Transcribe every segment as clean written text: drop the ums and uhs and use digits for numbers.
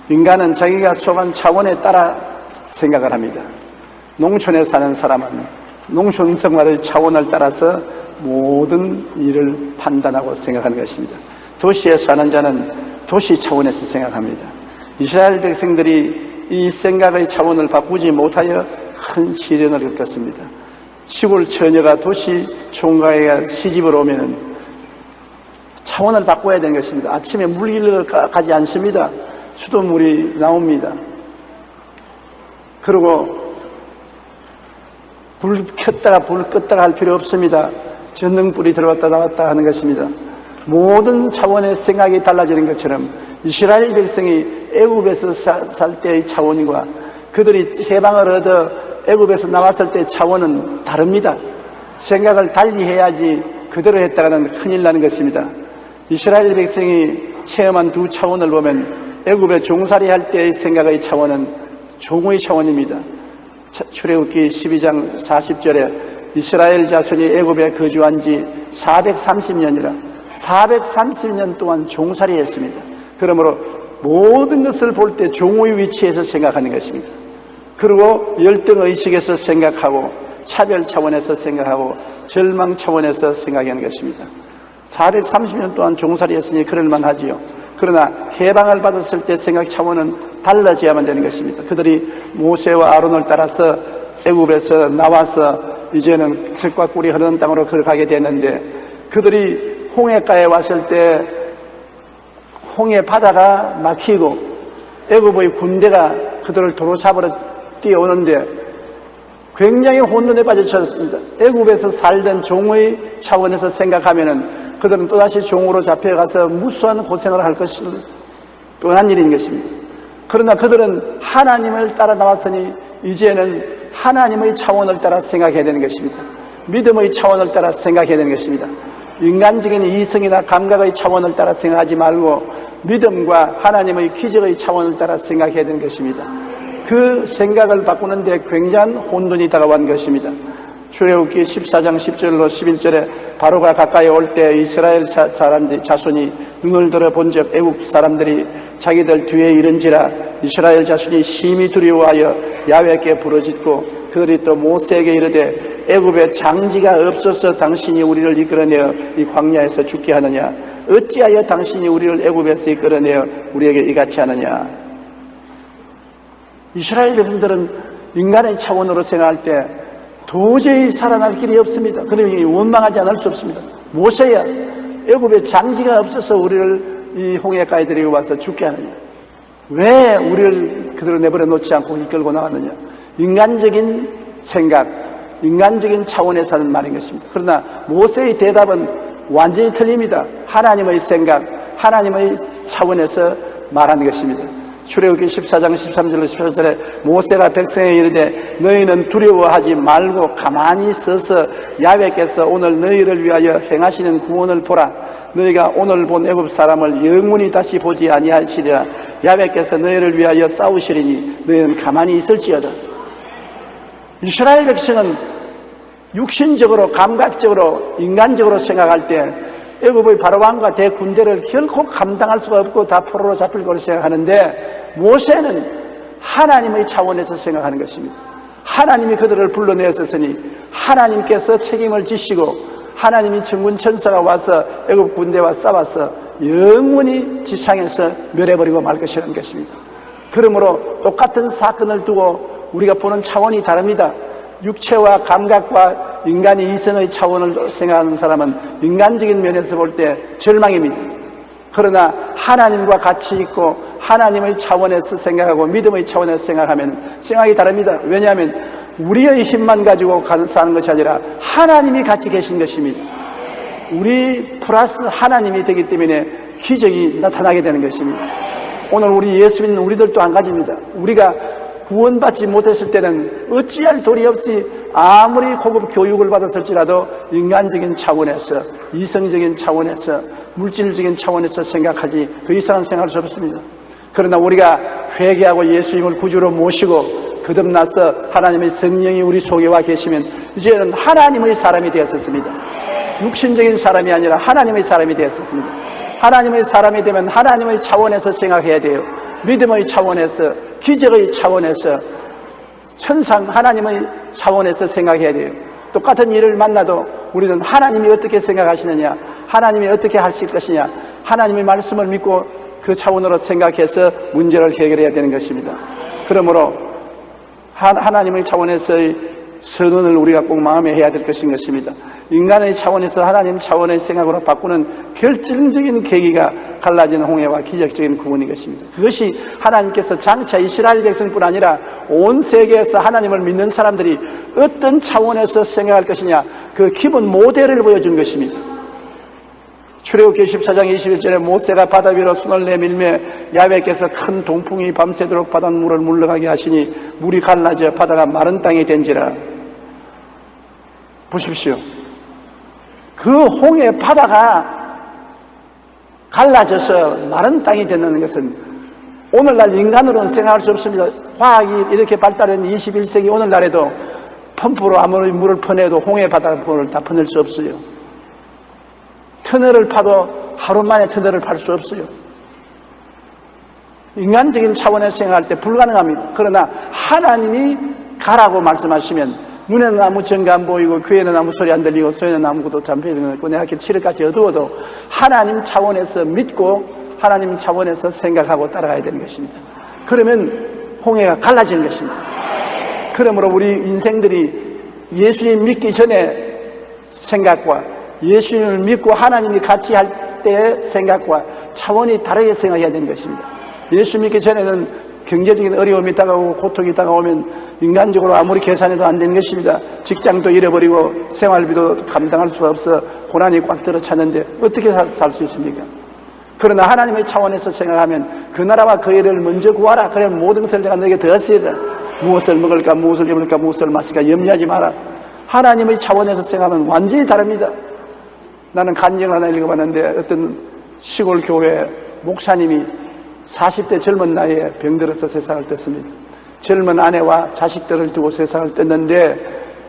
인간은 자기가 속한 차원에 따라 생각을 합니다. 농촌에 사는 사람은 농촌 생활의 차원을 따라서 모든 일을 판단하고 생각하는 것입니다. 도시에 사는 자는 도시 차원에서 생각합니다. 이스라엘 백성들이 이 생각의 차원을 바꾸지 못하여 큰 시련을 겪었습니다. 시골 처녀가 도시 총각에게 시집을 오면 차원을 바꿔야 되는 것입니다. 아침에 물 길러 가지 않습니다. 수돗물이 나옵니다. 그리고 불 켰다가 불 껐다가 할 필요 없습니다. 전등불이 들어왔다 나왔다 하는 것입니다. 모든 차원의 생각이 달라지는 것처럼 이스라엘 백성이 애굽에서 살 때의 차원과 그들이 해방을 얻어 애굽에서 나왔을 때의 차원은 다릅니다. 생각을 달리 해야지 그대로 했다가는 큰일 나는 것입니다. 이스라엘 백성이 체험한 두 차원을 보면 애굽에 종살이 할 때의 생각의 차원은 종의 차원입니다. 출애굽기 12장 40절에 이스라엘 자손이 애굽에 거주한 지 430년이라 430년 동안 종살이 했습니다. 그러므로 모든 것을 볼 때 종의 위치에서 생각하는 것입니다. 그리고 열등의식에서 생각하고 차별 차원에서 생각하고 절망 차원에서 생각하는 것입니다. 430년 동안 종살이 했으니 그럴만하지요. 그러나 해방을 받았을 때 생각 차원은 달라져야만 되는 것입니다. 그들이 모세와 아론을 따라서 애굽에서 나와서 이제는 젖과 꿀이 흐르는 땅으로 걸어가게 됐는데 그들이 홍해가에 왔을 때 홍해 바다가 막히고 애굽의 군대가 그들을 도로 잡으러 뛰어오는데 굉장히 혼돈에 빠져있었습니다. 애굽에서 살던 종의 차원에서 생각하면은 그들은 또다시 종으로 잡혀가서 무수한 고생을 할 것을 뻔한 일인 것입니다. 그러나 그들은 하나님을 따라 나왔으니 이제는 하나님의 차원을 따라 생각해야 되는 것입니다. 믿음의 차원을 따라 생각해야 되는 것입니다. 인간적인 이성이나 감각의 차원을 따라 생각하지 말고 믿음과 하나님의 기적의 차원을 따라 생각해야 되는 것입니다. 그 생각을 바꾸는데 굉장한 혼돈이 다가온 것입니다. 출애굽기 14장 10절로 11절에 바로가 가까이 올 때 이스라엘 사람들 자손이 눈을 들어 본즉 애굽 사람들이 자기들 뒤에 이른지라 이스라엘 자손이 심히 두려워하여 야훼께 부르짖고 그들이 또 모세에게 이르되 애굽에 장지가 없어서 당신이 우리를 이끌어내어 이 광야에서 죽게 하느냐 어찌하여 당신이 우리를 애굽에서 이끌어내어 우리에게 이같이 하느냐. 이스라엘 백성들은 인간의 차원으로 생각할 때 도저히 살아날 길이 없습니다. 그러니 원망하지 않을 수 없습니다. 모세야 애굽에 장지가 없어서 우리를 이 홍해가에 데리고 와서 죽게 하느냐. 왜 우리를 그대로 내버려 놓지 않고 이끌고 나왔느냐. 인간적인 생각, 인간적인 차원에서 하는 말인 것입니다. 그러나 모세의 대답은 완전히 틀립니다. 하나님의 생각, 하나님의 차원에서 말하는 것입니다. 출애굽기 14장 13절로 14절에 모세가 백성에게 이르되 너희는 두려워하지 말고 가만히 서서 야훼께서 오늘 너희를 위하여 행하시는 구원을 보라. 너희가 오늘 본 애굽 사람을 영원히 다시 보지 아니하시리라. 야훼께서 너희를 위하여 싸우시리니 너희는 가만히 있을지어다. 이스라엘 백성은 육신적으로 감각적으로 인간적으로 생각할 때 애굽의 바로왕과 대군대를 결코 감당할 수가 없고 다 포로로 잡힐 것을 생각하는데 모세는 하나님의 차원에서 생각하는 것입니다. 하나님이 그들을 불러내었으니 하나님께서 책임을 지시고 하나님이 천군 천사가 와서 애굽 군대와 싸워서 영원히 지상에서 멸해버리고 말 것이라는 것입니다. 그러므로 똑같은 사건을 두고 우리가 보는 차원이 다릅니다. 육체와 감각과 인간의 이성의 차원을 생각하는 사람은 인간적인 면에서 볼 때 절망입니다. 그러나 하나님과 같이 있고 하나님의 차원에서 생각하고 믿음의 차원에서 생각하면 생각이 다릅니다. 왜냐하면 우리의 힘만 가지고 사는 것이 아니라 하나님이 같이 계신 것입니다. 우리 플러스 하나님이 되기 때문에 기적이 나타나게 되는 것입니다. 오늘 우리 예수 믿는 우리들도 안 가집니다. 우리가 구원받지 못했을 때는 어찌할 도리 없이 아무리 고급 교육을 받았을지라도 인간적인 차원에서 이성적인 차원에서 물질적인 차원에서 생각하지 그 이상은 생각할 수 없습니다. 그러나 우리가 회개하고 예수님을 구주로 모시고 거듭나서 하나님의 성령이 우리 속에 와 계시면 이제는 하나님의 사람이 되었습니다. 육신적인 사람이 아니라 하나님의 사람이 되었습니다. 하나님의 사람이 되면 하나님의 차원에서 생각해야 돼요. 믿음의 차원에서, 기적의 차원에서, 천상 하나님의 차원에서 생각해야 돼요. 똑같은 일을 만나도 우리는 하나님이 어떻게 생각하시느냐, 하나님이 어떻게 하실 것이냐, 하나님의 말씀을 믿고 그 차원으로 생각해서 문제를 해결해야 되는 것입니다. 그러므로 하나님의 차원에서의 선언을 우리가 꼭 마음에 해야 될 것인 것입니다. 인간의 차원에서 하나님 차원의 생각으로 바꾸는 결정적인 계기가 갈라진 홍해와 기적적인 구원인 것입니다. 그것이 하나님께서 장차 이스라엘 백성뿐 아니라 온 세계에서 하나님을 믿는 사람들이 어떤 차원에서 생각할 것이냐, 그 기본 모델을 보여준 것입니다. 출애굽기 14장 21절에 모세가 바다 위로 손을 내밀며 야훼께서 큰 동풍이 밤새도록 바닷물을 물러가게 하시니 물이 갈라져 바다가 마른 땅이 된지라. 보십시오. 그 홍해 바다가 갈라져서 마른 땅이 된다는 것은 오늘날 인간으로는 생각할 수 없습니다. 과학이 이렇게 발달한 21세기 오늘날에도 펌프로 아무리 물을 퍼내도 홍해 바닷물을 다 퍼낼 수 없어요. 터널을 파도 하루 만에 터널을 팔 수 없어요. 인간적인 차원에서 생각할 때 불가능합니다. 그러나 하나님이 가라고 말씀하시면 눈에는 아무 증거 안 보이고 귀에는 아무 소리 안 들리고 손에는 아무것도 잠재는 없고 내 앞에 칠흑같이 어두워도 하나님 차원에서 믿고 하나님 차원에서 생각하고 따라가야 되는 것입니다. 그러면 홍해가 갈라지는 것입니다. 그러므로 우리 인생들이 예수님 믿기 전에 생각과 예수님을 믿고 하나님이 같이 할 때의 생각과 차원이 다르게 생각해야 되는 것입니다. 예수 믿기 전에는 경제적인 어려움이 다가오고 고통이 다가오면 인간적으로 아무리 계산해도 안 되는 것입니다. 직장도 잃어버리고 생활비도 감당할 수가 없어 고난이 꽉 들어찼는데 어떻게 살 수 있습니까? 그러나 하나님의 차원에서 생각하면 그 나라와 그 일을 먼저 구하라. 그러면 모든 것을 내가 너에게 더하시리라. 무엇을 먹을까, 무엇을 입을까, 무엇을 마실까 염려하지 마라. 하나님의 차원에서 생각하면 완전히 다릅니다. 나는 간증을 하나 읽어봤는데 어떤 시골 교회 목사님이 40대 젊은 나이에 병들어서 세상을 떴습니다. 젊은 아내와 자식들을 두고 세상을 떴는데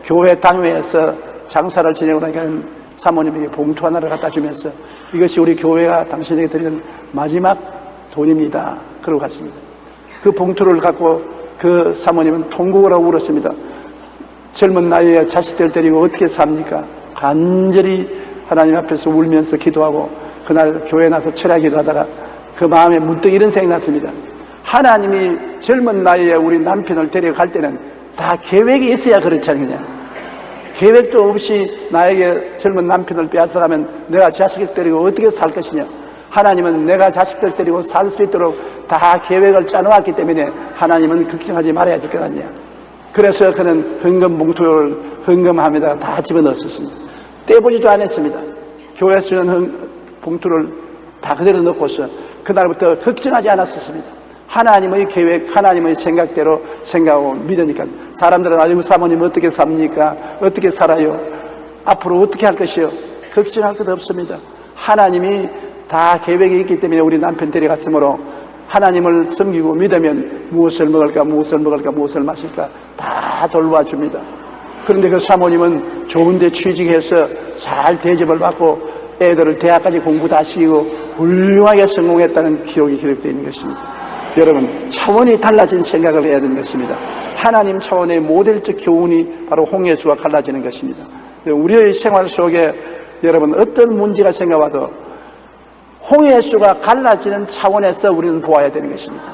교회 당회에서 장사를 지내고 나니까 사모님에게 봉투 하나를 갖다 주면서 이것이 우리 교회가 당신에게 드리는 마지막 돈입니다. 그러고 갔습니다. 그 봉투를 갖고 그 사모님은 통곡을 하고 울었습니다. 젊은 나이에 자식들 데리고 어떻게 삽니까? 간절히 하나님 앞에서 울면서 기도하고 그날 교회에 나서 철야 기도하다가 그 마음에 문득 이런 생각이 났습니다. 하나님이 젊은 나이에 우리 남편을 데려갈 때는 다 계획이 있어야 그렇지 않느냐. 계획도 없이 나에게 젊은 남편을 빼앗아가면 내가 자식을 데리고 어떻게 살 것이냐. 하나님은 내가 자식들 데리고 살 수 있도록 다 계획을 짜놓았기 때문에 하나님은 걱정하지 말아야 될 것 같냐. 그래서 그는 헌금 봉투를 헌금함에다가 다 집어넣었습니다. 떼보지도 않았습니다. 교회에서 주는 봉투를 다 그대로 넣고서 그날부터 걱정하지 않았습니다. 하나님의 계획, 하나님의 생각대로 생각하고 믿으니까 사람들은 아유 사모님 어떻게 삽니까? 어떻게 살아요? 앞으로 어떻게 할 것이요? 걱정할 것 없습니다. 하나님이 다 계획이 있기 때문에 우리 남편 데려갔으므로 하나님을 섬기고 믿으면 무엇을 먹을까, 무엇을 먹을까, 무엇을 마실까 다 돌봐줍니다. 그런데 그 사모님은 좋은 데 취직해서 잘 대접을 받고 애들을 대학까지 공부 다 시키고 훌륭하게 성공했다는 기록이 기록되어 있는 것입니다. 여러분, 차원이 달라진 생각을 해야 되는 것입니다. 하나님 차원의 모델적 교훈이 바로 홍해수가 갈라지는 것입니다. 우리의 생활 속에 여러분 어떤 문제가 생겨와도 홍해수가 갈라지는 차원에서 우리는 보아야 되는 것입니다.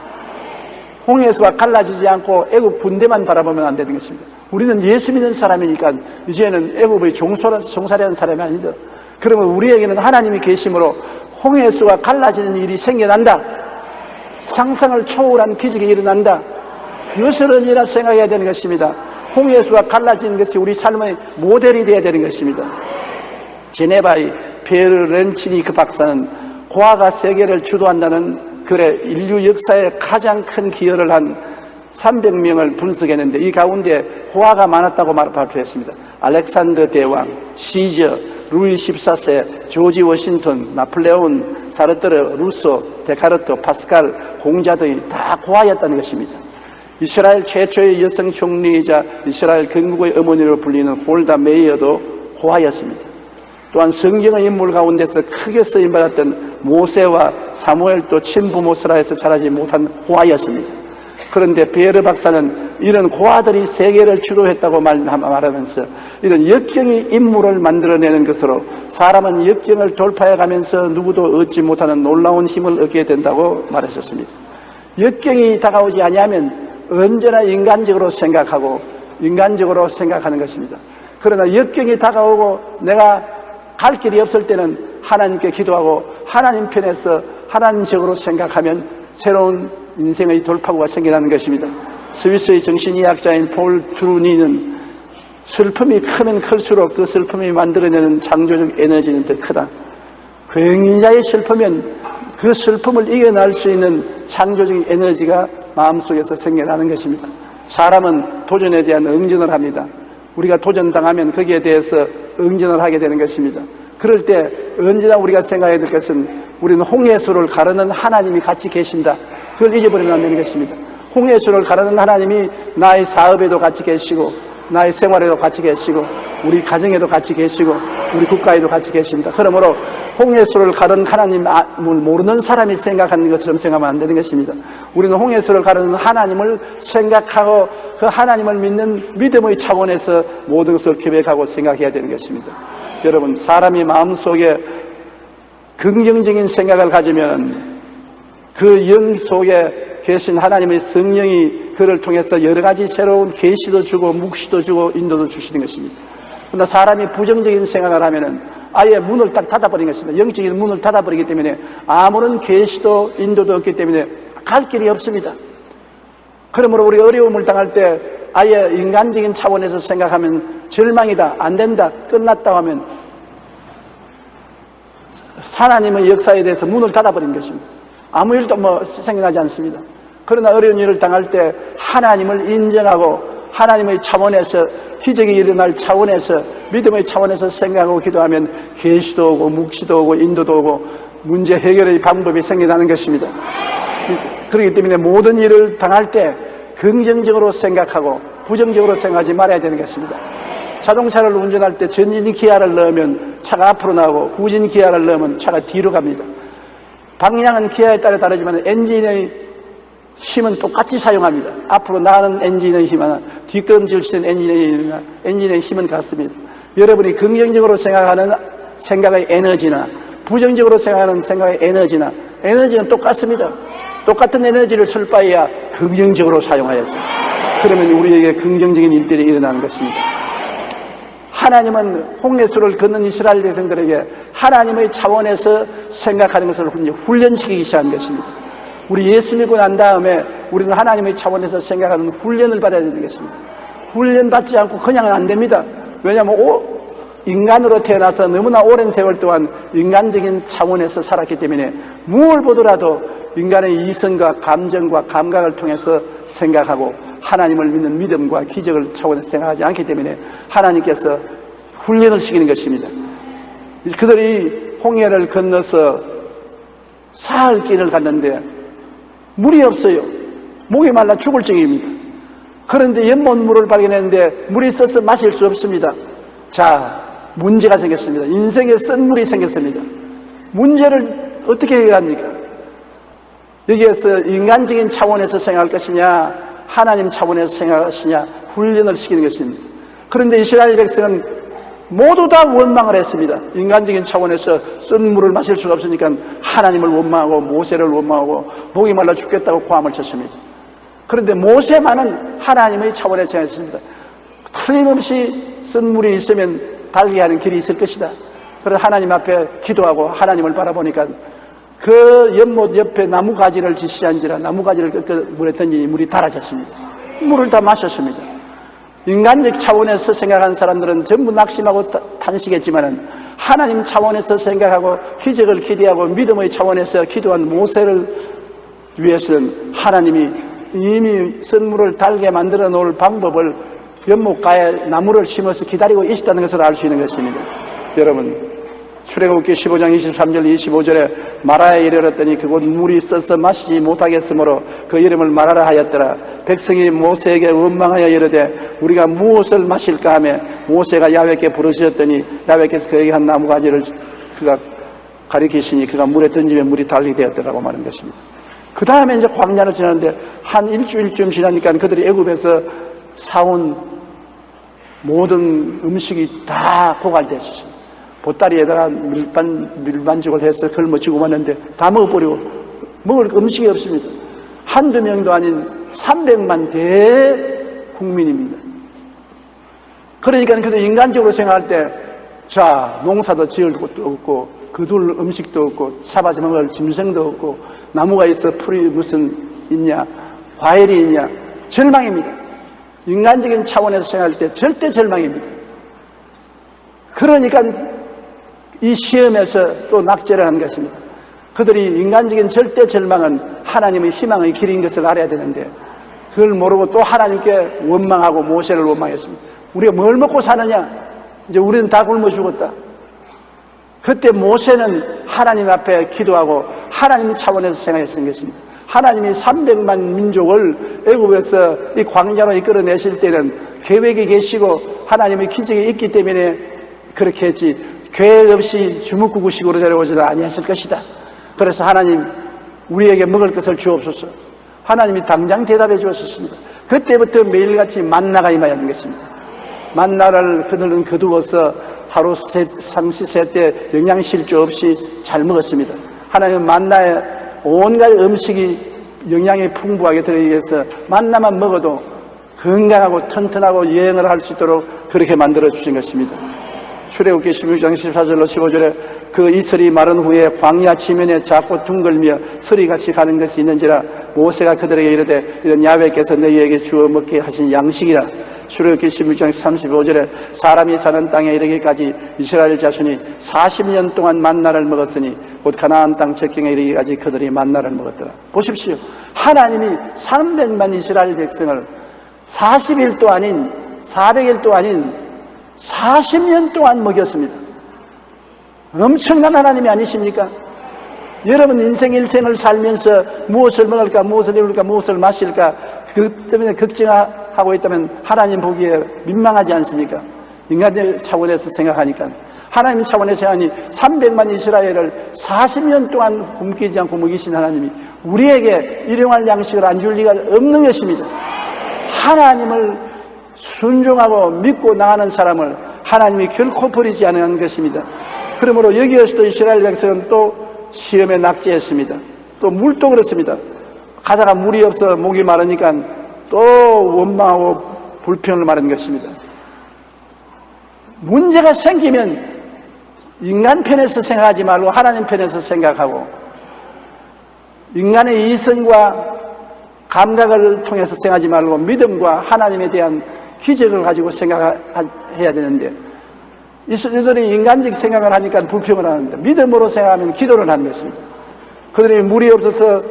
홍해수가 갈라지지 않고 애국 군대만 바라보면 안 되는 것입니다. 우리는 예수 믿는 사람이니까 이제는 애국의 종살이하는 사람이 아니다. 그러면 우리에게는 하나님이 계심으로 홍해수가 갈라지는 일이 생겨난다. 상상을 초월한 기적이 일어난다. 그것을 언제나 생각해야 되는 것입니다. 홍해수가 갈라지는 것이 우리 삶의 모델이 되어야 되는 것입니다. 제네바의 피에르 렌치니크 박사는 고아가 세계를 주도한다는 글에 인류 역사에 가장 큰 기여를 한 300명을 분석했는데 이 가운데 고아가 많았다고 발표했습니다. 알렉산더 대왕, 시저, 루이 14세, 조지 워싱턴, 나폴레온, 사르트르, 루소, 데카르트, 파스칼, 공자들이 다 고아였다는 것입니다. 이스라엘 최초의 여성 총리이자 이스라엘 건국의 어머니로 불리는 홀다 메이어도 고아였습니다. 또한 성경의 인물 가운데서 크게 쓰임받았던 모세와 사무엘도 친부모스라 해서 자라지 못한 고아였습니다. 그런데 베르 박사는 이런 고아들이 세계를 주도했다고 말하면서 이런 역경이 인물을 만들어내는 것으로 사람은 역경을 돌파해가면서 누구도 얻지 못하는 놀라운 힘을 얻게 된다고 말하셨습니다. 역경이 다가오지 아니하면 언제나 인간적으로 생각하고 인간적으로 생각하는 것입니다. 그러나 역경이 다가오고 내가 갈 길이 없을 때는 하나님께 기도하고 하나님 편에서 하나님적으로 생각하면 새로운 인생의 돌파구가 생겨나는 것입니다. 스위스의 정신의학자인 폴 트루니는 슬픔이 크면 클수록 그 슬픔이 만들어내는 창조적 에너지는 더 크다. 굉장히 슬프면 그 슬픔을 이겨낼 수 있는 창조적 에너지가 마음속에서 생겨나는 것입니다. 사람은 도전에 대한 응전을 합니다. 우리가 도전당하면 거기에 대해서 응전을 하게 되는 것입니다. 그럴 때 언제나 우리가 생각해야 될 것은 우리는 홍해수를 가르는 하나님이 같이 계신다. 그걸 잊어버리면 안 되는 것입니다. 홍해수를 가르는 하나님이 나의 사업에도 같이 계시고 나의 생활에도 같이 계시고 우리 가정에도 같이 계시고 우리 국가에도 같이 계십니다. 그러므로 홍해수를 가른 하나님을 모르는 사람이 생각하는 것처럼 생각하면 안 되는 것입니다. 우리는 홍해수를 가르는 하나님을 생각하고 그 하나님을 믿는 믿음의 차원에서 모든 것을 계획하고 생각해야 되는 것입니다. 여러분, 사람이 마음속에 긍정적인 생각을 가지면 그 영 속에 계신 하나님의 성령이 그를 통해서 여러 가지 새로운 계시도 주고 묵시도 주고 인도도 주시는 것입니다. 그러나 사람이 부정적인 생각을 하면은 아예 문을 딱 닫아버리는 것입니다. 영적인 문을 닫아버리기 때문에 아무런 계시도 인도도 없기 때문에 갈 길이 없습니다. 그러므로 우리 어려움을 당할 때 아예 인간적인 차원에서 생각하면 절망이다, 안 된다, 끝났다 하면 하나님의 역사에 대해서 문을 닫아버리는 것입니다. 아무 일도 생겨나지 않습니다. 그러나 어려운 일을 당할 때 하나님을 인정하고 하나님의 차원에서 기적이 일어날 차원에서 믿음의 차원에서 생각하고 기도하면 계시도 오고 묵시도 오고 인도도 오고 문제 해결의 방법이 생겨나는 것입니다. 그렇기 때문에 모든 일을 당할 때 긍정적으로 생각하고 부정적으로 생각하지 말아야 되는 것입니다. 자동차를 운전할 때 전진 기아를 넣으면 차가 앞으로 나가고 후진 기아를 넣으면 차가 뒤로 갑니다. 방향은 기아에 따라 다르지만 엔진의 힘은 똑같이 사용합니다. 앞으로 나가는 엔진의 힘이나 뒷걸음질 치는 엔진의 힘은 같습니다. 여러분이 긍정적으로 생각하는 생각의 에너지나 부정적으로 생각하는 생각의 에너지는 똑같습니다. 똑같은 에너지를 쓸 바에야 긍정적으로 사용하였어요. 그러면 우리에게 긍정적인 일들이 일어나는 것입니다. 하나님은 홍해수를 걷는 이스라엘 백성들에게 하나님의 차원에서 생각하는 것을 훈련시키기 시작한 것입니다. 우리 예수 믿고 난 다음에 우리는 하나님의 차원에서 생각하는 훈련을 받아야 되는 것입니다. 훈련받지 않고 그냥은 안 됩니다. 왜냐하면 인간으로 태어나서 너무나 오랜 세월 동안 인간적인 차원에서 살았기 때문에 무엇을 보더라도 인간의 이성과 감정과 감각을 통해서 생각하고 하나님을 믿는 믿음과 기적을 차원에서 생각하지 않기 때문에 하나님께서 훈련을 시키는 것입니다. 그들이 홍해를 건너서 사흘 길을 갔는데 물이 없어요. 목이 말라 죽을 지경입니다. 그런데 연못 물을 발견했는데 물이 있어서 마실 수 없습니다. 자, 문제가 생겼습니다. 인생에 쓴 물이 생겼습니다. 문제를 어떻게 해결합니까? 여기에서 인간적인 차원에서 생각할 것이냐 하나님 차원에서 생각할 것이냐 훈련을 시키는 것입니다. 그런데 이스라엘 백성은 모두 다 원망을 했습니다. 인간적인 차원에서 쓴 물을 마실 수가 없으니까 하나님을 원망하고 모세를 원망하고 목이 말라 죽겠다고 고함을 쳤습니다. 그런데 모세만은 하나님의 차원에서 생각했습니다. 틀림없이 쓴 물이 있으면 달게 하는 길이 있을 것이다. 그래서 하나님 앞에 기도하고 하나님을 바라보니까 그 연못 옆에 나무가지를 지시한지라 나무가지를 물에 던지니 물이 달아졌습니다. 물을 다 마셨습니다. 인간적 차원에서 생각하는 사람들은 전부 낙심하고 탄식했지만 하나님 차원에서 생각하고 기적을 기대하고 믿음의 차원에서 기도한 모세를 위해서는 하나님이 이미 선물을 달게 만들어 놓을 방법을 연못가에 나무를 심어서 기다리고 있었다는 것을 알 수 있는 것입니다. 여러분, 출애굽기 15장 23절 25절에 마라에 이르렀더니 그곳 물이 있어서 마시지 못하겠으므로 그 이름을 마라라 하였더라. 백성이 모세에게 원망하여 이르되 우리가 무엇을 마실까 하며 모세가 야훼께 부르짖었더니 야훼께서 그에게 한 나무가지를 그가 가리키시니 그가 물에 던지면 물이 달리게 되었더라고 말한 것입니다. 그 다음에 이제 광야를 지나는데 한 일주일쯤 지나니까 그들이 애굽에서 사온 모든 음식이 다 고갈되었습니다. 보따리에다가 밀반죽을 해서 걸머쥐고 왔는데 다 먹어버리고 먹을 음식이 없습니다. 한두 명도 아닌 300만 대국민입니다. 그러니까 그들 인간적으로 생각할 때 자, 농사도 지을 것도 없고 그둘 음식도 없고 잡아서 먹을 짐승도 없고 나무가 있어 풀이 무슨 있냐 과일이 있냐 절망입니다. 인간적인 차원에서 생각할 때 절대 절망입니다. 그러니까 이 시험에서 또 낙제를 한 것입니다. 그들이 인간적인 절대 절망은 하나님의 희망의 길인 것을 알아야 되는데 그걸 모르고 또 하나님께 원망하고 모세를 원망했습니다. 우리가 뭘 먹고 사느냐? 이제 우리는 다 굶어 죽었다. 그때 모세는 하나님 앞에 기도하고 하나님 차원에서 생각했던 것입니다. 하나님이 300만 민족을 애굽에서 이 광야로 이끌어내실 때는 계획이 계시고 하나님의 기적이 있기 때문에 그렇게 했지 계획 없이 주먹구구식으로 데려오지도 아니했을 것이다. 그래서 하나님 우리에게 먹을 것을 주옵소서. 하나님이 당장 대답해 주었습니다. 그때부터 매일같이 만나가 임하였는 것입니다. 만나를 그들은 거두어서 하루 삼시세 때 영양실조 없이 잘 먹었습니다. 하나님은 만나에 온갖 음식이 영양이 풍부하게 들어가기 위해서 만나만 먹어도 건강하고 튼튼하고 여행을 할 수 있도록 그렇게 만들어 주신 것입니다. 출애굽기 16장 14절로 15절에 그 이슬이 마른 후에 광야 지면에 작고 둥글며 서리같이 가는 것이 있는지라 모세가 그들에게 이르되 이런 야훼께서 너희에게 주어 먹게 하신 양식이라. 출애굽기 16장 35절에 사람이 사는 땅에 이르기까지 이스라엘 자손이 40년 동안 만나를 먹었으니 곧 가나안 땅 적경에 이르기까지 그들이 만나를 먹었더라. 보십시오. 하나님이 300만 이스라엘 백성을 40일도 아닌 400일도 아닌 40년 동안 먹였습니다. 엄청난 하나님이 아니십니까? 여러분 인생 일생을 살면서 무엇을 먹을까, 무엇을 입을까, 무엇을 마실까 그 때문에 걱정하고 있다면 하나님 보기에 민망하지 않습니까? 인간적 차원에서 생각하니까. 하나님 차원에서 생각하니 300만 이스라엘을 40년 동안 굶기지 않고 먹이신 하나님이 우리에게 일용할 양식을 안 줄 리가 없는 것입니다. 하나님을 순종하고 믿고 나가는 사람을 하나님이 결코 버리지 않은 것입니다. 그러므로 여기에서도 이스라엘 백성은 또 시험에 낙제했습니다. 또 물도 그렇습니다. 가다가 물이 없어 목이 마르니까 또 원망하고 불평을 말한 것입니다. 문제가 생기면 인간 편에서 생각하지 말고 하나님 편에서 생각하고 인간의 이성과 감각을 통해서 생각하지 말고 믿음과 하나님에 대한 기적을 가지고 생각해야 되는데 이들이 인간적 생각을 하니까 불평을 하는데 믿음으로 생각하면 기도를 하는 것입니다. 그들이 물이 없어서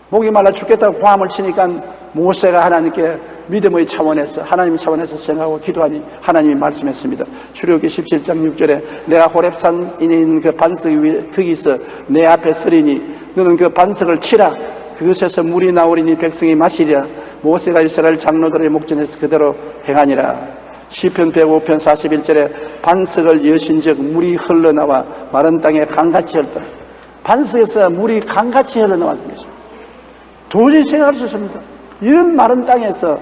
목이 말라 죽겠다고 고함을 치니까 모세가 하나님께 믿음의 차원에서 하나님 차원에서 생각하고 기도하니 하나님이 말씀했습니다. 출애굽기 17장 6절에 내가 호렙산에 있는 그 반석 위에 거기서 내 앞에 서리니 너는 그 반석을 치라. 그것에서 물이 나오리니 백성이 마시리라. 모세가 이스라엘 장로들의 목전에서 그대로 행하니라. 시편 105편 41절에 반석을 여신즉 물이 흘러나와 마른 땅에 강같이 흘렀다. 반석에서 물이 강같이 흘러나왔던 것입니다. 도저히 생각할 수 없습니다. 이런 마른 땅에서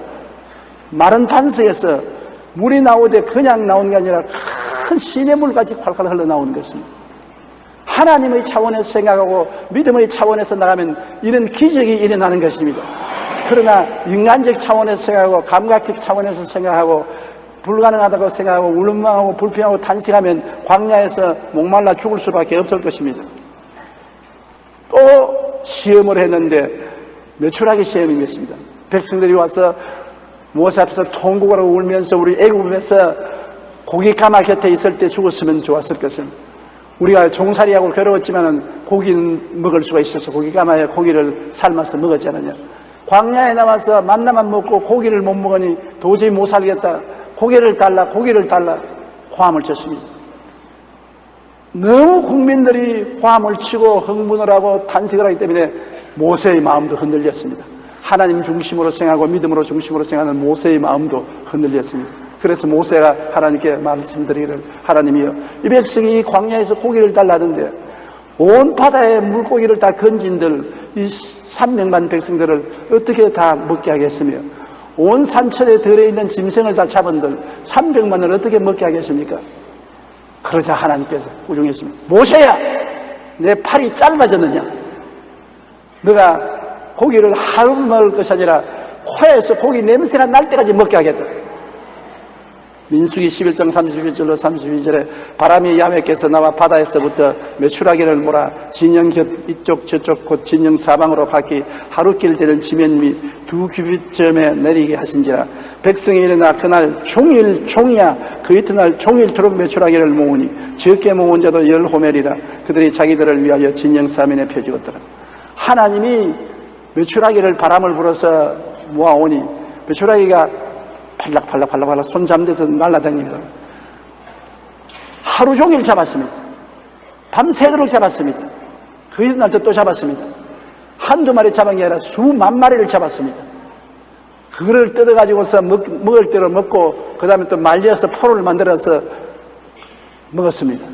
마른 반석에서 물이 나오되 그냥 나오는 게 아니라 큰 시냇물같이 콸콸 흘러나오는 것입니다. 하나님의 차원에서 생각하고 믿음의 차원에서 나가면 이런 기적이 일어나는 것입니다. 그러나 인간적 차원에서 생각하고 감각적 차원에서 생각하고 불가능하다고 생각하고 울망하고 불평하고 탄식하면 광야에서 목말라 죽을 수밖에 없을 것입니다. 또 시험을 했는데 매출하기 시험인 것입니다. 백성들이 와서 모세 앞에서 통곡을 하고 울면서 우리 애굽에서 고기 가마 곁에 있을 때 죽었으면 좋았을 것입니다. 우리가 종살이하고 괴로웠지만 고기는 먹을 수가 있어서 고기 가마에 고기를 삶아서 먹었지 않느냐. 광야에 나와서 만나만 먹고 고기를 못 먹으니 도저히 못 살겠다. 고기를 달라 고기를 달라 고함을 쳤습니다. 너무 국민들이 화음을 치고 흥분을 하고 탄식을 하기 때문에 모세의 마음도 흔들렸습니다. 하나님 중심으로 생각하고 믿음으로 중심으로 생각하는 모세의 마음도 흔들렸습니다. 그래서 모세가 하나님께 말씀드리기를, 하나님이여, 이 백성이 광야에서 고기를 달라는데 온 바다에 물고기를 다 건진들 이 300만 백성들을 어떻게 다 먹게 하겠으며, 온 산천에 들어있는 짐승을 다 잡은들 300만을 어떻게 먹게 하겠습니까? 그러자 하나님께서 꾸중했습니다. 모세야, 내 팔이 짧아졌느냐? 너가 고기를 하루 먹을 것이 아니라 코에서 고기 냄새가 날 때까지 먹게 하겠다. 민수기 11장 31절로 32절에 바람이 야훼께서 나와 바다에서부터 메추라기를 몰아 진영 곁 이쪽 저쪽 곧 진영 사방으로 각기 하루길 되는 지면 및 2규빗점에 내리게 하신지라. 백성이 일어나 그날 종일 종이야 그 이튿날 종일토록 메추라기를 모으니 적게 모은 자도 10호멜이라. 그들이 자기들을 위하여 진영 사면에 펴주었더라. 하나님이 메추라기를 바람을 불어서 모아오니 메추라기가 팔락팔락 손 잠대서 날아다닙니다. 하루 종일 잡았습니다. 밤새도록 잡았습니다. 그 이튿날도 또 잡았습니다. 한두 마리 잡은 게 아니라 수만 마리를 잡았습니다. 그거를 뜯어가지고서 먹을 대로 먹고 그 다음에 또 말려서 포를 만들어서 먹었습니다.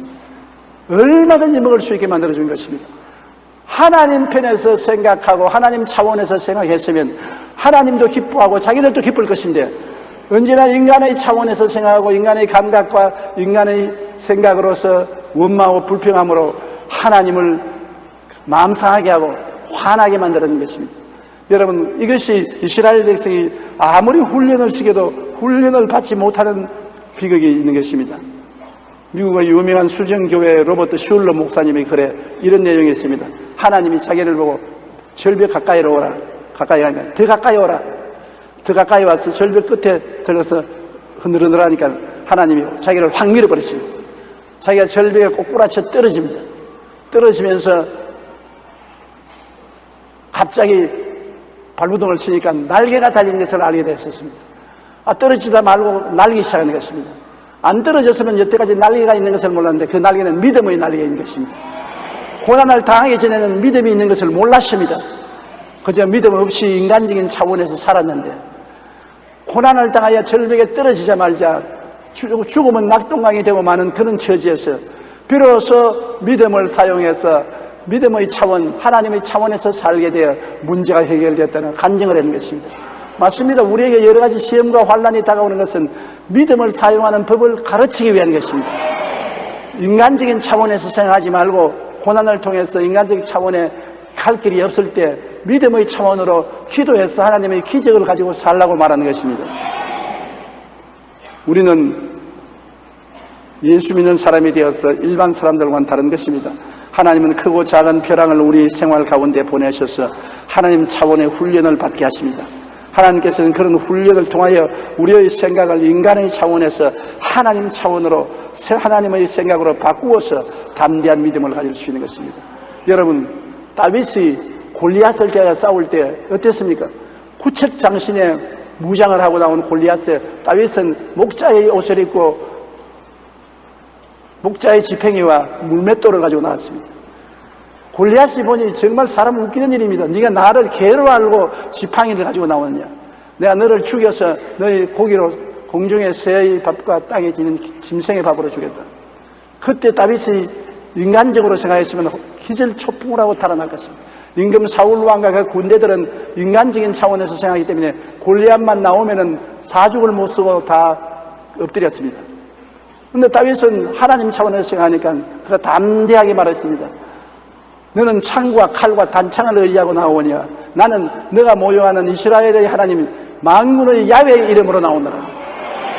얼마든지 먹을 수 있게 만들어준 것입니다. 하나님 편에서 생각하고 하나님 차원에서 생각했으면 하나님도 기뻐하고 자기들도 기쁠 것인데, 언제나 인간의 차원에서 생각하고 인간의 감각과 인간의 생각으로서 원망하고 불평함으로 하나님을 마음 상하게 하고 화나게 만드는 것입니다. 여러분, 이것이 이스라엘 백성이 아무리 훈련을 시켜도 훈련을 받지 못하는 비극이 있는 것입니다. 미국의 유명한 수정교회 로버트 슐러 목사님이 글에 이런 내용이 있습니다. 하나님이 자기를 보고 절벽 가까이로 오라, 가까이 가니까 더 가까이 오라, 더 가까이 와서 절벽 끝에 들어서 흔들흔들하니까 하나님이 자기를 확 밀어버리십니다. 자기가 절벽에 꼬꾸라쳐 떨어집니다. 떨어지면서 갑자기 발부동을 치니까 날개가 달린 것을 알게 됐었습니다. 떨어지다 말고 날기 시작하는 것입니다. 안 떨어졌으면 여태까지 날개가 있는 것을 몰랐는데 그 날개는 믿음의 날개가 있는 것입니다. 고난을 당하기 전에는 믿음이 있는 것을 몰랐습니다. 그저 믿음 없이 인간적인 차원에서 살았는데, 고난을 당하여 절벽에 떨어지자마자 죽음은 낙동강이 되고 마는 그런 처지에서 비로소 믿음을 사용해서 믿음의 차원, 하나님의 차원에서 살게 되어 문제가 해결되었다는 간증을 하는 것입니다. 맞습니다. 우리에게 여러 가지 시험과 환난이 다가오는 것은 믿음을 사용하는 법을 가르치기 위한 것입니다. 인간적인 차원에서 생각하지 말고 고난을 통해서 인간적 차원에 갈 길이 없을 때 믿음의 차원으로 기도해서 하나님의 기적을 가지고 살라고 말하는 것입니다. 우리는 예수 믿는 사람이 되어서 일반 사람들과는 다른 것입니다. 하나님은 크고 작은 벼랑을 우리 생활 가운데 보내셔서 하나님 차원의 훈련을 받게 하십니다. 하나님께서는 그런 훈련을 통하여 우리의 생각을 인간의 차원에서 하나님 차원으로, 하나님의 생각으로 바꾸어서 담대한 믿음을 가질 수 있는 것입니다. 여러분, 다윗이 골리앗을 대하여 싸울 때 어땠습니까? 구책장신에 무장을 하고 나온 골리앗에 다윗은 목자의 옷을 입고 목자의 지팡이와 물맷돌을 가지고 나왔습니다. 골리앗이 보니 정말 사람 웃기는 일입니다. 네가 나를 개로 알고 지팡이를 가지고 나오느냐? 내가 너를 죽여서 너희 고기로 공중의 새의 밥과 땅에 지는 짐승의 밥으로 주겠다. 그때 다윗이 인간적으로 생각했으면 기절초풍을 하고 달아날 것입니다. 임금 사울 왕과 그 군대들은 인간적인 차원에서 생각하기 때문에 골리앗만 나오면은 사죽을 못 쓰고 다 엎드렸습니다. 그런데 다윗은 하나님 차원에서 생각하니까 그가 담대하게 말했습니다. 너는 창과 칼과 단창을 의지하고 나오냐? 나는 너가 모욕하는 이스라엘의 하나님 만군의 야훼의 이름으로 나오노라.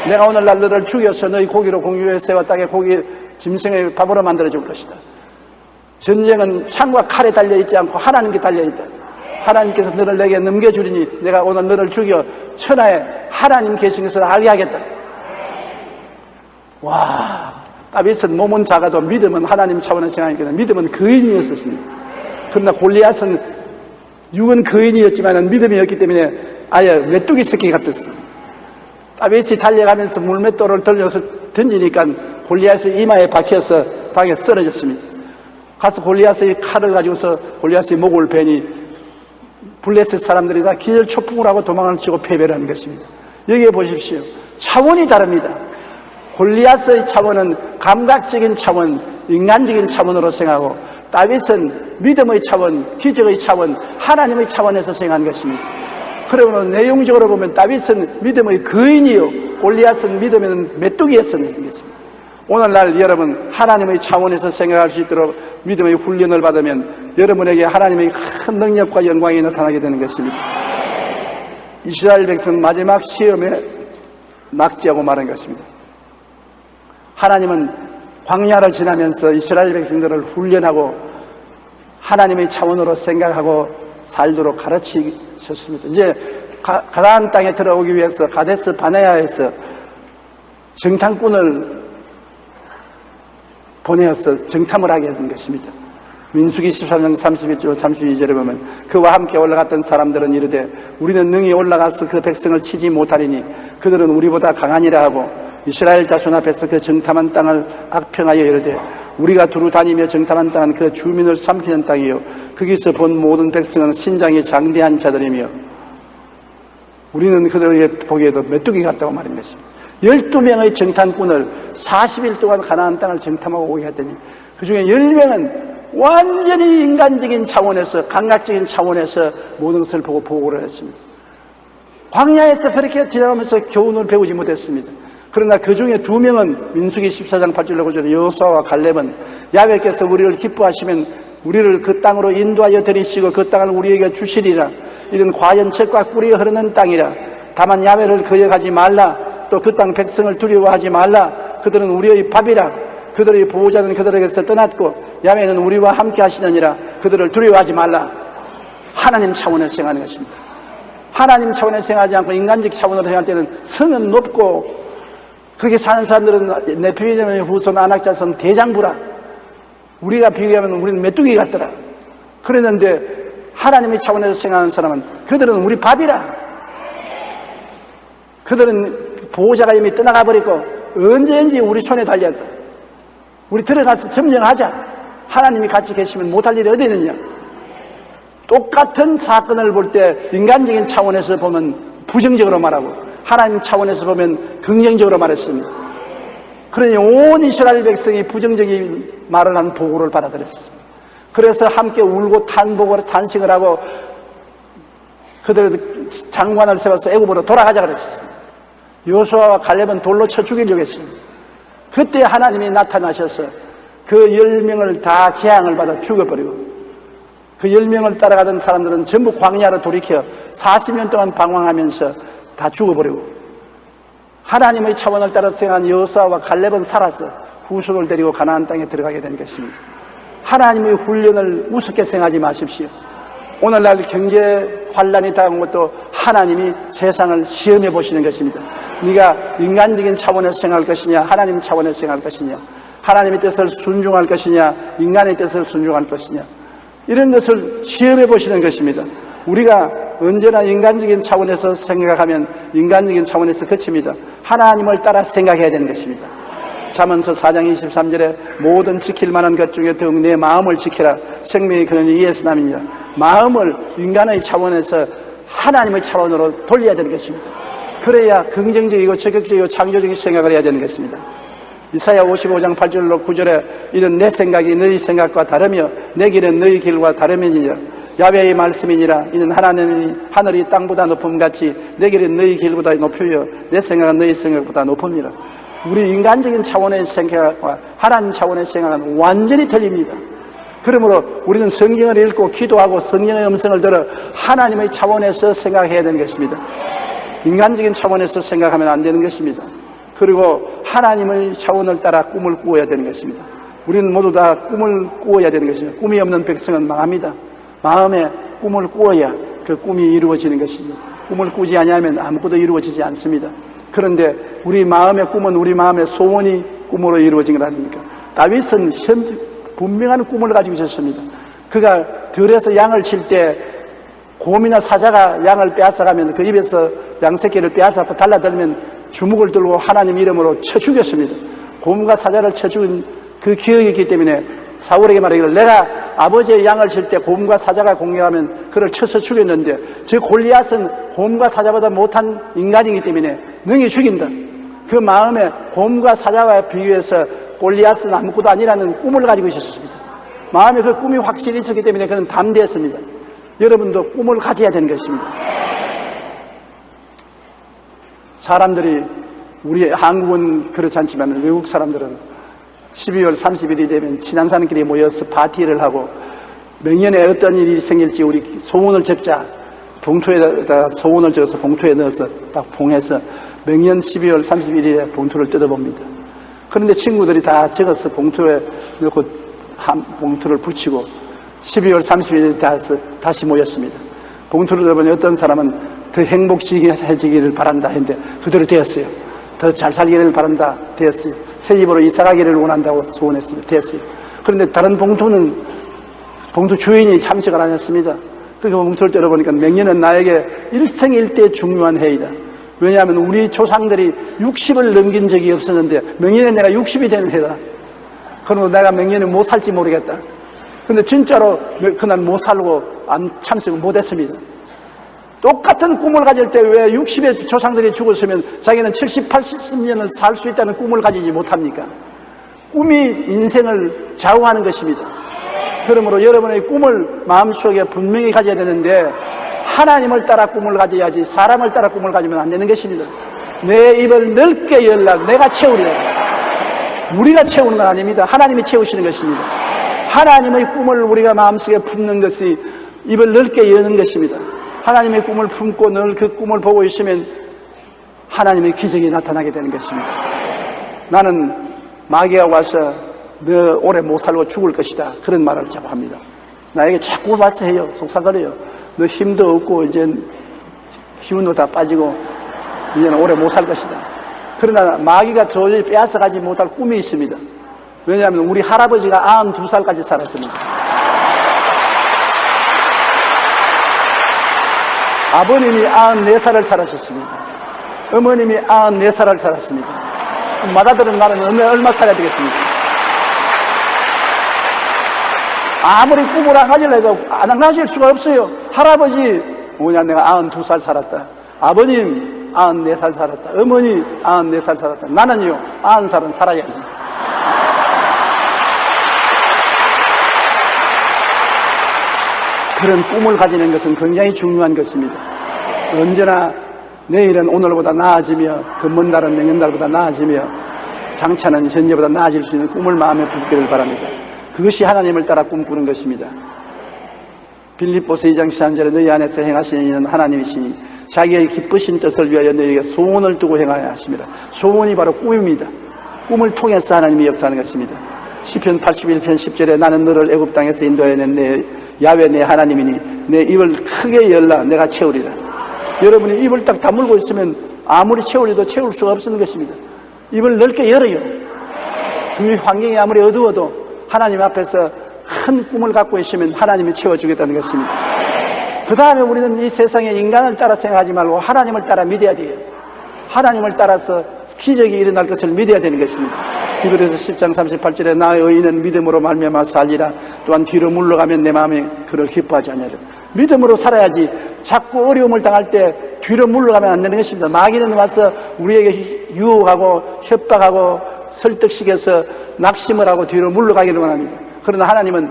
내가 오늘날 너를 죽여서 너희 고기로 공유의 새와 땅의 고기 짐승의 밥으로 만들어줄 것이다. 전쟁은 창과 칼에 달려있지 않고 하나님께 달려있다. 하나님께서 너를 내게 넘겨주리니 내가 오늘 너를 죽여 천하에 하나님 계신 것을 알게 하겠다. 와, 다윗은 몸은 작아도 믿음은 하나님 차원에서 생각하니까 믿음은 거인이었습니다. 그러나 골리앗은 육은 거인이었지만 믿음이었기 때문에 아예 메뚜기 새끼 같았어. 다윗이 달려가면서 물맷돌을 돌려서 던지니까 골리앗의 이마에 박혀서 당에 쓰러졌습니다. 가서 골리앗의 칼을 가지고서 골리앗의 목을 베니 블레셋 사람들이 다 기절초풍을 하고 도망을 치고 패배를 하는 것입니다. 여기에 보십시오. 차원이 다릅니다. 골리앗의 차원은 감각적인 차원, 인간적인 차원으로 생각하고, 다윗은 믿음의 차원, 기적의 차원, 하나님의 차원에서 생각한 것입니다. 그러면 내용적으로 보면 다윗은 믿음의 거인이요, 골리앗은 믿음의 메뚜기였었는 것입니다. 오늘날 여러분 하나님의 차원에서 생각할 수 있도록 믿음의 훈련을 받으면 여러분에게 하나님의 큰 능력과 영광이 나타나게 되는 것입니다. 이스라엘 백성은 마지막 시험에 낙지하고 마는 것입니다. 하나님은 광야를 지나면서 이스라엘 백성들을 훈련하고 하나님의 차원으로 생각하고 살도록 가르치셨습니다. 이제 가나안 땅에 들어오기 위해서 가데스 바네아에서 정탐꾼을 보내어서 정탐을 하게 된 것입니다. 민수기 13장 31절 32절에 보면 그와 함께 올라갔던 사람들은 이르되 우리는 능히 올라가서 그 백성을 치지 못하리니 그들은 우리보다 강하니라 하고 이스라엘 자손 앞에서 그 정탐한 땅을 악평하여 이르되 우리가 두루 다니며 정탐한 땅은 그 주민을 삼키는 땅이요 거기서 본 모든 백성은 신장이 장대한 자들이며 우리는 그들에게 보기에도 메뚜기 같다고 말한 것입니다. 12명의 정탐꾼을 40일 동안 가나안 땅을 정탐하고 오게 했더니 그 중에 10명은 완전히 인간적인 차원에서 감각적인 차원에서 모든 것을 보고 보고를 했습니다. 광야에서 그렇게 지나가면서 교훈을 배우지 못했습니다. 그러나 그 중에 2명은 민수기 14장 8절로 9절에 여호수아와 갈렙은 야훼께서 우리를 기뻐하시면 우리를 그 땅으로 인도하여 데리시고 그 땅을 우리에게 주시리라. 이런 과연책과 꿀이 흐르는 땅이라. 다만 야훼를 거역하지 말라. 또 그 땅 백성을 두려워하지 말라. 그들은 우리의 밥이라. 그들의 보호자는 그들에게서 떠났고 야훼는 우리와 함께 하시느니라. 그들을 두려워하지 말라. 하나님 차원에서 생각하는 것입니다. 하나님 차원에서 생각하지 않고 인간적 차원으로 생각할 때는 성은 높고 그렇게 사는 사람들은 네피림의 후손 안악자손 대장부라. 우리가 비교하면 우리는 메뚜기 같더라. 그랬는데 하나님의 차원에서 생각하는 사람은 그들은 우리 밥이라. 그들은 보호자가 이미 떠나가 버리고 언제든지 우리 손에 달렸다. 우리 들어가서 점령하자. 하나님이 같이 계시면 못할 일이 어디 있느냐. 똑같은 사건을 볼 때 인간적인 차원에서 보면 부정적으로 말하고 하나님 차원에서 보면 긍정적으로 말했습니다. 그러니 온 이스라엘 백성이 부정적인 말을 한 보고를 받아들였습니다. 그래서 함께 울고 탄복을 탄식을 하고 그들 장관을 세워서 애굽으로 돌아가자 그랬습니다. 여호수아와 갈렙은 돌로 쳐 죽이려고 했습니다. 그때 하나님이 나타나셔서 그 10명을 다 재앙을 받아 죽여버리고 그 10명을 따라가던 사람들은 전부 광야로 돌이켜 40년 동안 방황하면서 다 죽어버리고 하나님의 차원을 따라 생각한 여호수아와 갈렙은 살아서 후손을 데리고 가나안 땅에 들어가게 된 것입니다. 하나님의 훈련을 우습게 생각하지 마십시오. 오늘날 경제 환란이 당한 것도 하나님이 세상을 시험해 보시는 것입니다. 네가 인간적인 차원에서 생각할 것이냐 하나님 차원에서 생각할 것이냐 하나님의 뜻을 순종할 것이냐 인간의 뜻을 순종할 것이냐 이런 것을 시험해 보시는 것입니다. 우리가 언제나 인간적인 차원에서 생각하면 인간적인 차원에서 그칩니다. 하나님을 따라 생각해야 되는 것입니다. 잠언서 4장 23절에 모든 지킬 만한 것 중에 더욱 내 마음을 지키라. 생명이 그러니 이에서 남이니라. 마음을 인간의 차원에서 하나님의 차원으로 돌려야 되는 것입니다. 그래야 긍정적이고 적극적이고 창조적인 생각을 해야 되는 것입니다. 이사야 55장 8절로 9절에 이런 내 생각이 너희 생각과 다르며 내 길은 너희 길과 다름이니라. 야훼의 말씀이니라. 이는 하나님이 하늘이 땅보다 높음같이 내 길은 너희 길보다 높으며 내 생각은 너희 생각보다 높음이라. 우리 인간적인 차원의 생각과 하나님 차원의 생각은 완전히 틀립니다. 그러므로 우리는 성경을 읽고 기도하고 성령의 음성을 들어 하나님의 차원에서 생각해야 되는 것입니다. 인간적인 차원에서 생각하면 안 되는 것입니다. 그리고 하나님의 차원을 따라 꿈을 꾸어야 되는 것입니다. 우리는 모두 다 꿈을 꾸어야 되는 것입니다. 꿈이 없는 백성은 망합니다. 마음에 꿈을 꾸어야 그 꿈이 이루어지는 것입니다. 꿈을 꾸지 않으면 아무것도 이루어지지 않습니다. 그런데 우리 마음의 꿈은 우리 마음의 소원이 꿈으로 이루어진 것 아닙니까? 다윗은 분명한 꿈을 가지고 있었습니다. 그가 들에서 양을 칠 때 곰이나 사자가 양을 빼앗아가면 그 입에서 양새끼를 빼앗아 달라들면 주먹을 들고 하나님 이름으로 쳐 죽였습니다. 곰과 사자를 쳐 죽인 그 기억이 있기 때문에 사울에게 말하기를 내가 아버지의 양을 칠 때 곰과 사자가 공격하면 그를 쳐서 죽였는데 저 골리앗은 곰과 사자보다 못한 인간이기 때문에 능히 죽인다. 그 마음에 곰과 사자와 비교해서 골리앗은 아무것도 아니라는 꿈을 가지고 있었습니다. 마음에 그 꿈이 확실히 있었기 때문에 그는 담대했습니다. 여러분도 꿈을 가져야 되는 것입니다. 사람들이 우리 한국은 그렇지 않지만 외국 사람들은 12월 30일이 되면 친한산끼리 모여서 파티를 하고 명년에 어떤 일이 생길지 우리 소원을 적자. 봉투에다 소원을 적어서 봉투에 넣어서 딱 봉해서 명년 12월 31일에 봉투를 뜯어봅니다. 그런데 친구들이 다 적어서 봉투에 넣고 한 봉투를 붙이고 12월 30일에 다시 모였습니다. 봉투를 뜯어보니 어떤 사람은 더 행복해지기를 바란다 했는데 그대로 되었어요. 더 잘 살기를 바란다 되었어요. 새 집으로 이사가기를 원한다고 소원했습니다. 되었어요. 그런데 다른 봉투는 봉투 주인이 참석을 안 했습니다. 그 봉투를 뜯어보니까 명년은 나에게 일생일대 중요한 해이다. 왜냐하면 우리 조상들이 60을 넘긴 적이 없었는데 명년에 내가 60이 되는 해다. 그러면 내가 명년에 못 살지 모르겠다. 근데 진짜로 그날 못 살고 참석을 못 했습니다. 똑같은 꿈을 가질 때 왜 60의 조상들이 죽었으면 자기는 70, 80년을 살 수 있다는 꿈을 가지지 못합니까? 꿈이 인생을 좌우하는 것입니다. 그러므로 여러분의 꿈을 마음속에 분명히 가져야 되는데 하나님을 따라 꿈을 가져야지 사람을 따라 꿈을 가지면 안 되는 것입니다. 내 입을 넓게 열라 내가 채우리라. 우리가 채우는 건 아닙니다. 하나님이 채우시는 것입니다. 하나님의 꿈을 우리가 마음속에 품는 것이 입을 넓게 여는 것입니다. 하나님의 꿈을 품고 늘 그 꿈을 보고 있으면 하나님의 기적이 나타나게 되는 것입니다. 나는 마귀가 와서 너 오래 못 살고 죽을 것이다 그런 말을 자꾸 합니다. 나에게 자꾸 와서 해요. 속삭거려요. 너 힘도 없고 이제 기운도 다 빠지고 이제는 오래 못 살 것이다. 그러나 마귀가 도저히 빼앗아가지 못할 꿈이 있습니다. 왜냐하면 우리 할아버지가 92살까지 살았습니다. 아버님이 94살을 살았습니다. 어머님이 94살을 살았습니다. 맏아들은 나는 얼마 살아야 되겠습니까? 아무리 꿈을 안 가지려도 안 가질 수가 없어요. 할아버지 뭐냐 내가 92살 살았다. 아버님 94살 살았다. 어머니 94살 살았다. 나는요 90살은 살아야지. 그런 꿈을 가지는 것은 굉장히 중요한 것입니다. 언제나 내일은 오늘보다 나아지며 금번 달은 내년달보다 나아지며 장차는 현재보다 나아질 수 있는 꿈을 마음에 품기를 바랍니다. 그것이 하나님을 따라 꿈꾸는 것입니다. 빌립보서 2장 13절에 너희 안에서 행하시는 이는 하나님이시니 자기의 기쁘신 뜻을 위하여 너희에게 소원을 두고 행하여 하십니다. 소원이 바로 꿈입니다. 꿈을 통해서 하나님이 역사하는 것입니다. 시편 81편 10절에 나는 너를 애굽 땅에서 인도해낸 내 야훼 내 하나님이니 내 입을 크게 열라 내가 채우리라. 여러분이 입을 딱 다물고 있으면 아무리 채우려도 채울 수가 없는 것입니다. 입을 넓게 열어요. 주위 환경이 아무리 어두워도 하나님 앞에서 큰 꿈을 갖고 있으면 하나님이 채워주겠다는 것입니다. 그 다음에 우리는 이 세상에 인간을 따라 생각하지 말고 하나님을 따라 믿어야 돼요. 하나님을 따라서 기적이 일어날 것을 믿어야 되는 것입니다. 히브리서 10장 38절에 나의 의인은 믿음으로 말미암아 살리라. 또한 뒤로 물러가면 내 마음이 그를 기뻐하지 않으리라. 믿음으로 살아야지 자꾸 어려움을 당할 때 뒤로 물러가면 안 되는 것입니다. 마귀는 와서 우리에게 유혹하고 협박하고 설득시켜서 낙심을 하고 뒤로 물러가기를 원합니다. 그러나 하나님은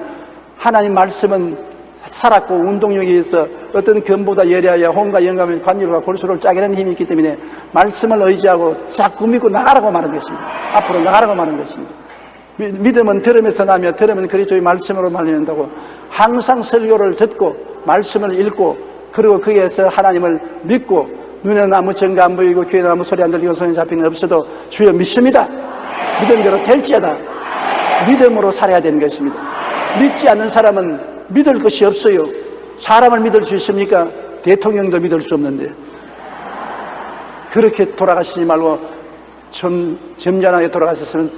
하나님 말씀은 살았고 운동력에 있어 어떤 견보다 예리하여 혼과 영감의 관율과 골수를 짜게는 힘이 있기 때문에 말씀을 의지하고 자꾸 믿고 나가라고 말하는 것입니다. 앞으로 나가라고 말하는 것입니다. 믿음은 들음에서 나며 들음은 그리스도의 말씀으로 말미암는다고 항상 설교를 듣고 말씀을 읽고 그리고 거기에서 하나님을 믿고 눈에는 아무 증거 안 보이고 귀에는 아무 소리 안 들리고 손에 잡히는 게 없어도 주여 믿습니다. 믿음대로 될지어다. 믿음으로 살아야 되는 것입니다. 믿지 않는 사람은 믿을 것이 없어요. 사람을 믿을 수 있습니까? 대통령도 믿을 수 없는데. 그렇게 돌아가시지 말고 좀 점잖하게 돌아가셨으면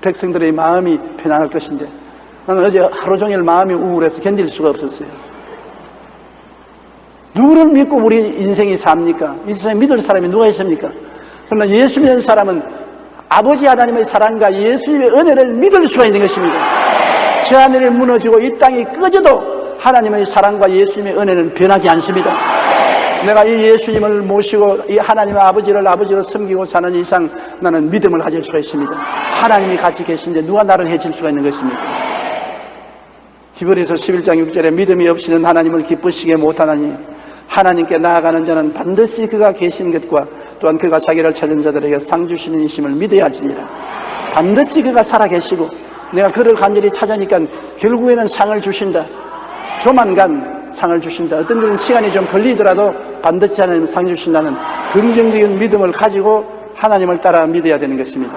백성들의 마음이 편안할 것인데 나는 어제 하루 종일 마음이 우울해서 견딜 수가 없었어요. 누구를 믿고 우리 인생이 삽니까? 이 세상에 믿을 사람이 누가 있습니까? 그러나 예수 믿는 사람은 아버지 하나님의 사랑과 예수님의 은혜를 믿을 수가 있는 것입니다. 저 하늘이 무너지고 이 땅이 꺼져도 하나님의 사랑과 예수님의 은혜는 변하지 않습니다. 내가 이 예수님을 모시고 이 하나님의 아버지를 아버지로 섬기고 사는 이상 나는 믿음을 가질 수가 있습니다. 하나님이 같이 계신데 누가 나를 해칠 수가 있는 것입니까? 히브리서 11장 6절에 믿음이 없이는 하나님을 기쁘시게 못하나니 하나님께 나아가는 자는 반드시 그가 계신 것과 또한 그가 자기를 찾은 자들에게 상 주시는 이심을 믿어야 할지니라. 반드시 그가 살아계시고 내가 그를 간절히 찾으니까 결국에는 상을 주신다. 조만간 상을 주신다. 어떤 때는 시간이 좀 걸리더라도 반드시 하나님 상 주신다는 긍정적인 믿음을 가지고 하나님을 따라 믿어야 되는 것입니다.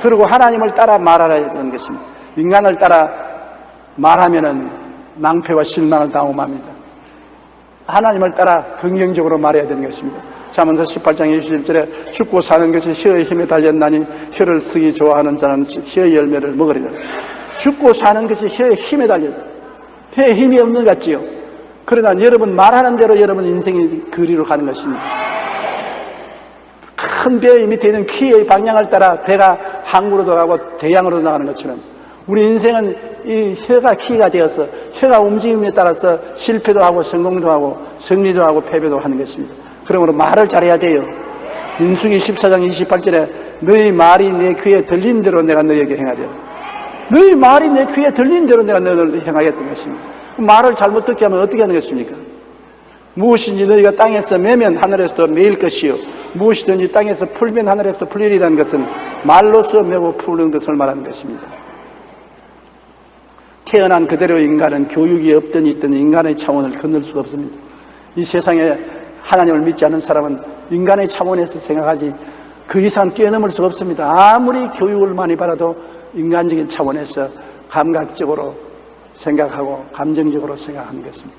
그리고 하나님을 따라 말하야 되는 것입니다. 인간을 따라 말하면은 낭패와 실망을 당하고 맙니다. 하나님을 따라 긍정적으로 말해야 되는 것입니다. 잠언서 18장 21절에 죽고 사는 것이 혀의 힘에 달렸나니 혀를 쓰기 좋아하는 자는 혀의 열매를 먹으리라. 죽고 사는 것이 혀의 힘에 달렸다. 혀에 힘이 없는 것 같지요. 그러나 여러분 말하는 대로 여러분 인생이 그리로 가는 것입니다. 큰 배 밑에 있는 키의 방향을 따라 배가 항구로도 가고 대양으로도 나가는 것처럼 우리 인생은 이 혀가 키가 되어서 혀가 움직임에 따라서 실패도 하고 성공도 하고 승리도 하고 패배도 하는 것입니다. 그러므로 말을 잘해야 돼요. 민수기 14장 28절에 너희 말이 내 귀에 들린 대로 내가 너희에게 행하리라. 너희 말이 내 귀에 들린 대로 내가 너희를 행하겠다는 것입니다. 말을 잘못 듣게 하면 어떻게 하는 것입니까? 무엇인지 너희가 땅에서 매면 하늘에서도 매일 것이요 무엇이든지 땅에서 풀면 하늘에서도 풀리리라는 것은 말로서 매고 푸는 것을 말하는 것입니다. 태어난 그대로 인간은 교육이 없든 있든 인간의 차원을 건널 수가 없습니다. 이 세상에 하나님을 믿지 않는 사람은 인간의 차원에서 생각하지 그 이상 뛰어넘을 수가 없습니다. 아무리 교육을 많이 받아도 인간적인 차원에서 감각적으로 생각하고 감정적으로 생각하는 것입니다.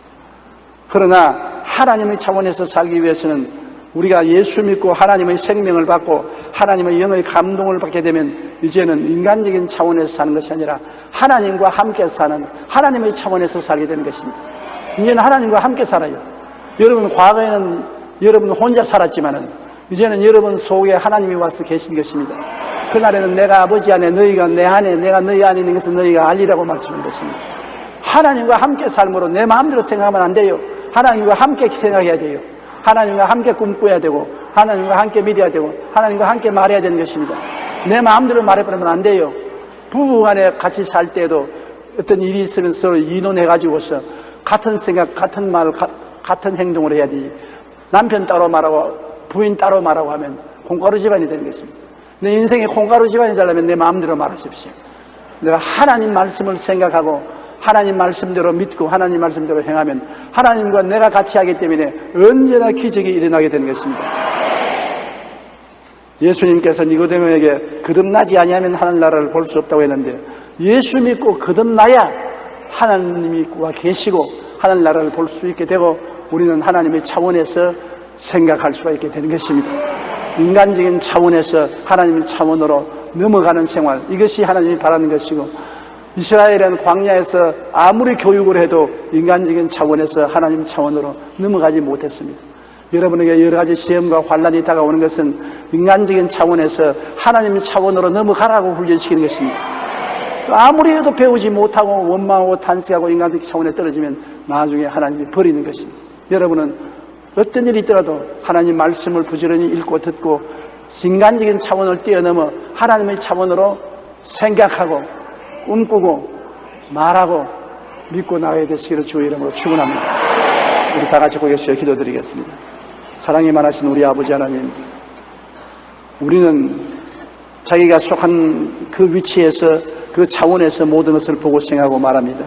그러나 하나님의 차원에서 살기 위해서는 우리가 예수 믿고 하나님의 생명을 받고 하나님의 영의 감동을 받게 되면 이제는 인간적인 차원에서 사는 것이 아니라 하나님과 함께 사는 하나님의 차원에서 살게 되는 것입니다. 이제는 하나님과 함께 살아요. 여러분 과거에는 여러분 혼자 살았지만은 이제는 여러분 속에 하나님이 와서 계신 것입니다. 그날에는 내가 아버지 안에 너희가 내 안에 내가 너희 안에 있는 것을 너희가 알리라고 말씀한 것입니다. 하나님과 함께 삶으로 내 마음대로 생각하면 안 돼요. 하나님과 함께 생각해야 돼요. 하나님과 함께 꿈꿔야 되고 하나님과 함께 믿어야 되고 하나님과 함께 말해야 되는 것입니다. 내 마음대로 말해버리면 안 돼요. 부부간에 같이 살 때도 어떤 일이 있으면 서로 의논해가지고서 같은 생각, 같은 말, 같은 행동을 해야 되지. 남편 따로 말하고 부인 따로 말하고 하면 콩가루 집안이 되는 것입니다. 내 인생에 콩가루 집안이 되려면 내 마음대로 말하십시오. 내가 하나님 말씀을 생각하고 하나님 말씀대로 믿고 하나님 말씀대로 행하면 하나님과 내가 같이 하기 때문에 언제나 기적이 일어나게 되는 것입니다. 예수님께서 니고데모에게 거듭나지 아니하면 하늘나라를 볼 수 없다고 했는데 예수 믿고 거듭나야 하나님이 와 계시고 하늘나라를 볼 수 있게 되고 우리는 하나님의 차원에서 생각할 수가 있게 되는 것입니다. 인간적인 차원에서 하나님의 차원으로 넘어가는 생활, 이것이 하나님이 바라는 것이고 이스라엘은 광야에서 아무리 교육을 해도 인간적인 차원에서 하나님 차원으로 넘어가지 못했습니다. 여러분에게 여러 가지 시험과 환난이 다가오는 것은 인간적인 차원에서 하나님 차원으로 넘어가라고 훈련시키는 것입니다. 아무리 해도 배우지 못하고 원망하고 탄식하고 인간적 차원에 떨어지면 나중에 하나님이 버리는 것입니다. 여러분은 어떤 일이 있더라도 하나님 말씀을 부지런히 읽고 듣고 인간적인 차원을 뛰어넘어 하나님의 차원으로 생각하고 꿈꾸고 말하고 믿고 나가야 되시기를 주의 이름으로 축원합니다. 우리 다 같이 고개시어 기도드리겠습니다. 사랑이 많으신 우리 아버지 하나님, 우리는 자기가 속한 그 위치에서 그 차원에서 모든 것을 보고 생각하고 말합니다.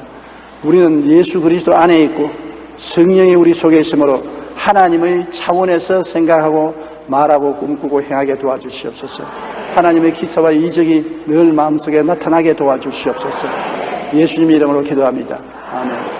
우리는 예수 그리스도 안에 있고 성령이 우리 속에 있으므로 하나님의 차원에서 생각하고 말하고 꿈꾸고 행하게 도와주시옵소서. 하나님의 기사와 이적이 늘 마음속에 나타나게 도와주시옵소서. 예수님 이름으로 기도합니다. 아멘.